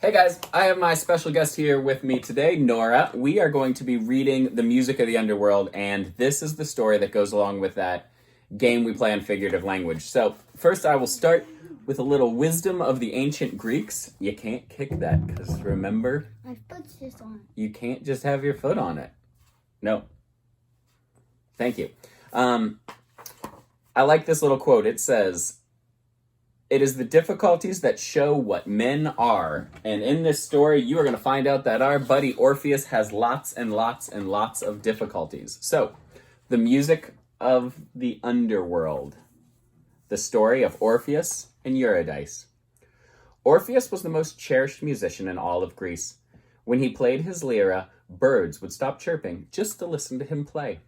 Hey guys, I have my special guest here with me today, Nora. We are going to be reading The Music of the Underworld, and this is the story that goes along with that game we play on figurative language. So, first I will start with a little wisdom of the ancient Greeks. You can't kick that, because remember, my foot's just on it. You can't just have your foot on it. No. Thank you. I like this little quote. It says, "It is the difficulties that show what men are." And in this story, you are going to find out that our buddy Orpheus has lots and lots and lots of difficulties. So, the music of the underworld. The story of Orpheus and Eurydice. Orpheus was the most cherished musician in all of Greece. When he played his lyra, birds would stop chirping just to listen to him play.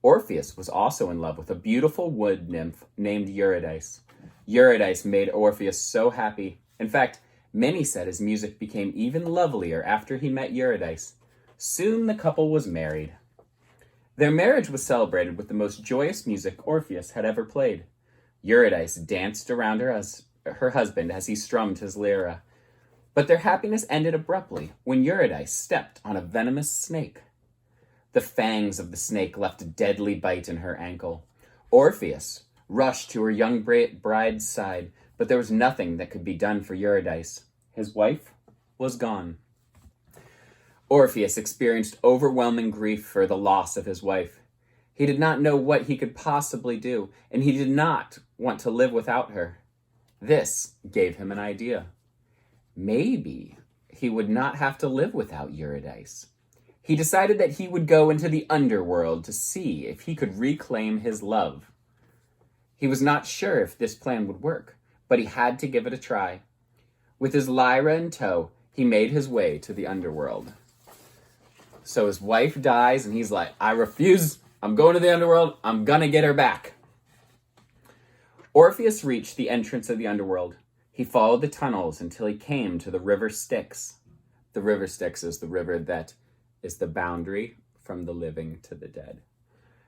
Orpheus was also in love with a beautiful wood nymph named Eurydice. Eurydice made Orpheus so happy. In fact, many said his music became even lovelier after he met Eurydice. Soon the couple was married. Their marriage was celebrated with the most joyous music Orpheus had ever played. Eurydice danced around her husband as he strummed his lyra. But their happiness ended abruptly when Eurydice stepped on a venomous snake. The fangs of the snake left a deadly bite in her ankle. Orpheus rushed to her young bride's side, but there was nothing that could be done for Eurydice. His wife was gone. Orpheus experienced overwhelming grief for the loss of his wife. He did not know what he could possibly do, and he did not want to live without her. This gave him an idea. Maybe he would not have to live without Eurydice. He decided that he would go into the underworld to see if he could reclaim his love. He was not sure if this plan would work, but he had to give it a try. With his lyra in tow, he made his way to the underworld. So his wife dies, and he's like, I refuse. I'm going to the underworld. I'm going to get her back. Orpheus reached the entrance of the underworld. He followed the tunnels until he came to the river Styx. The river Styx is the river that is the boundary from the living to the dead.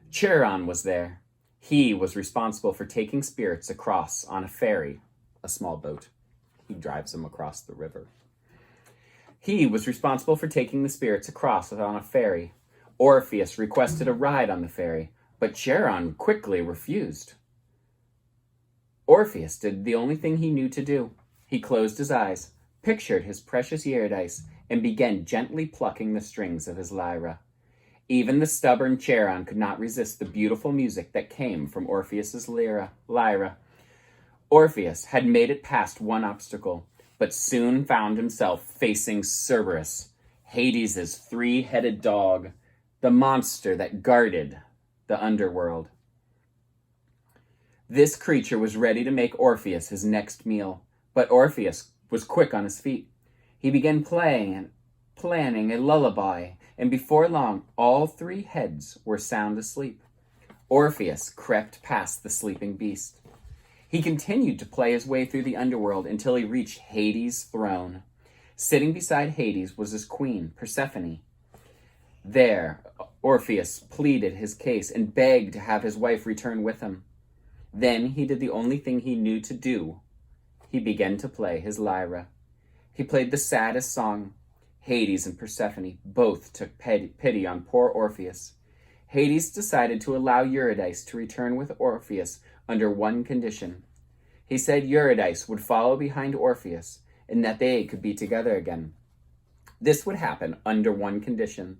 Chiron was there. He was responsible for taking spirits across on a ferry, a small boat. He drives them across the river. He was responsible for taking the spirits across on a ferry. Orpheus requested a ride on the ferry, but Chiron quickly refused. Orpheus did the only thing he knew to do. He closed his eyes, pictured his precious Eurydice, and began gently plucking the strings of his lyra. Even the stubborn Chiron could not resist the beautiful music that came from Orpheus's lyra. Orpheus had made it past one obstacle, but soon found himself facing Cerberus, Hades' three-headed dog, the monster that guarded the underworld. This creature was ready to make Orpheus his next meal, but Orpheus was quick on his feet. He began planning a lullaby, and before long, all three heads were sound asleep. Orpheus crept past the sleeping beast. He continued to play his way through the underworld until he reached Hades' throne. Sitting beside Hades was his queen, Persephone. There, Orpheus pleaded his case and begged to have his wife return with him. Then he did the only thing he knew to do. He began to play his lyra. He played the saddest song. Hades and Persephone both took pity on poor Orpheus. Hades decided to allow Eurydice to return with Orpheus under one condition. He said Eurydice would follow behind Orpheus and that they could be together again. This would happen under one condition.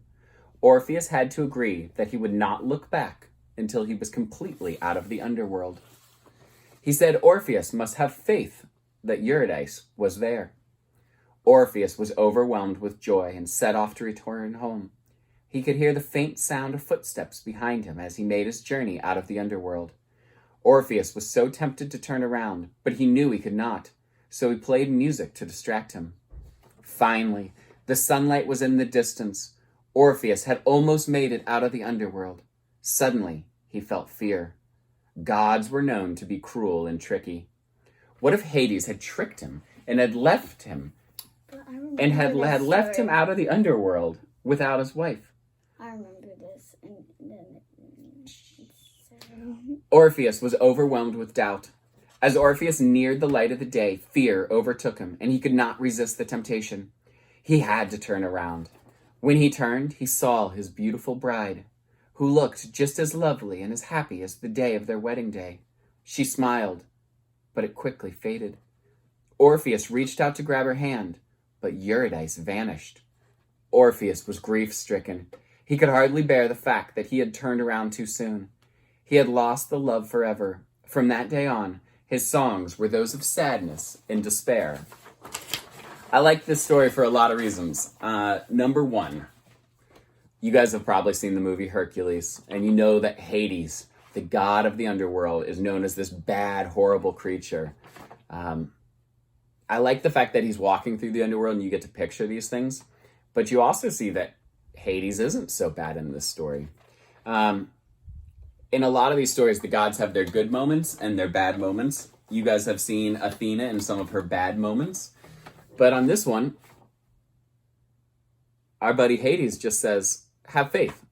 Orpheus had to agree that he would not look back until he was completely out of the underworld. He said Orpheus must have faith that Eurydice was there. Orpheus was overwhelmed with joy and set off to return home. He could hear the faint sound of footsteps behind him as he made his journey out of the underworld. Orpheus was so tempted to turn around, but he knew he could not, so he played music to distract him. Finally, the sunlight was in the distance. Orpheus had almost made it out of the underworld. Suddenly, he felt fear. Gods were known to be cruel and tricky. What if Hades had tricked him and had left him had left him out of the underworld without his wife? I remember this. Orpheus was overwhelmed with doubt. As Orpheus neared the light of the day, fear overtook him, and he could not resist the temptation. He had to turn around. When he turned, he saw his beautiful bride, who looked just as lovely and as happy as the day of their wedding day. She smiled, but it quickly faded. Orpheus reached out to grab her hand, but Eurydice vanished. Orpheus was grief-stricken. He could hardly bear the fact that he had turned around too soon. He had lost the love forever. From that day on, his songs were those of sadness and despair. I like this story for a lot of reasons. Number one, you guys have probably seen the movie Hercules, and you know that Hades, the god of the underworld, is known as this bad, horrible creature. I like the fact that he's walking through the underworld and you get to picture these things, but you also see that Hades isn't so bad in this story. In a lot of these stories, the gods have their good moments and their bad moments. You guys have seen Athena in some of her bad moments. But on this one, our buddy Hades just says, have faith.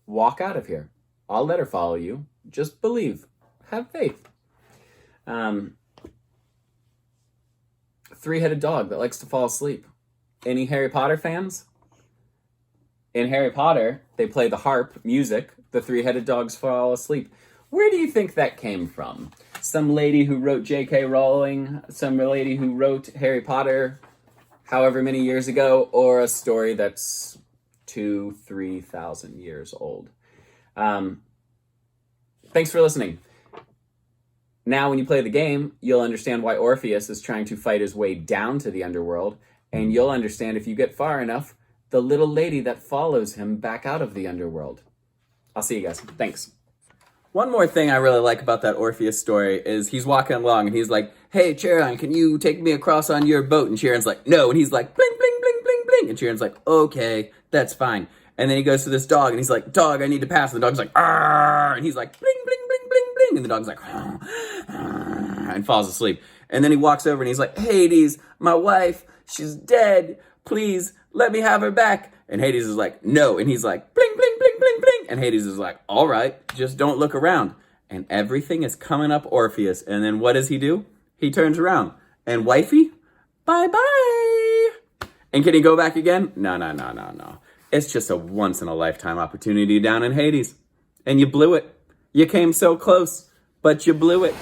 Walk out of here. I'll let her follow you. Just believe. Have faith. Three-headed dog that likes to fall asleep. Any Harry Potter fans? In Harry Potter, they play the harp music. The three-headed dogs fall asleep. Where do you think that came from? Some lady who wrote J.K. Rowling, some lady who wrote Harry Potter however many years ago, or a story that's 2,000-3,000 years old. Thanks for listening. Now, when you play the game, you'll understand why Orpheus is trying to fight his way down to the underworld, and you'll understand, if you get far enough, the little lady that follows him back out of the underworld. I'll see you guys. Thanks. One more thing I really like about that Orpheus story is he's walking along and he's like, hey, Charon, can you take me across on your boat? And Charon's like, no. And he's like, bling, bling, bling, bling, bling. And Charon's like, okay, that's fine. And then he goes to this dog and he's like, dog, I need to pass. And the dog's like, arr. And he's like, bling, bling, bling, bling, bling. And the dog's like, arr, and falls asleep. And then he walks over and he's like, Hades, my wife, she's dead. Please let me have her back. And Hades is like, no. And he's like, bling, bling, bling, bling, bling. And Hades is like, all right, just don't look around. And everything is coming up Orpheus. And then what does he do? He turns around. And wifey, bye-bye. And can he go back again? No. It's just a once-in-a-lifetime opportunity down in Hades. And you blew it. You came so close, but you blew it.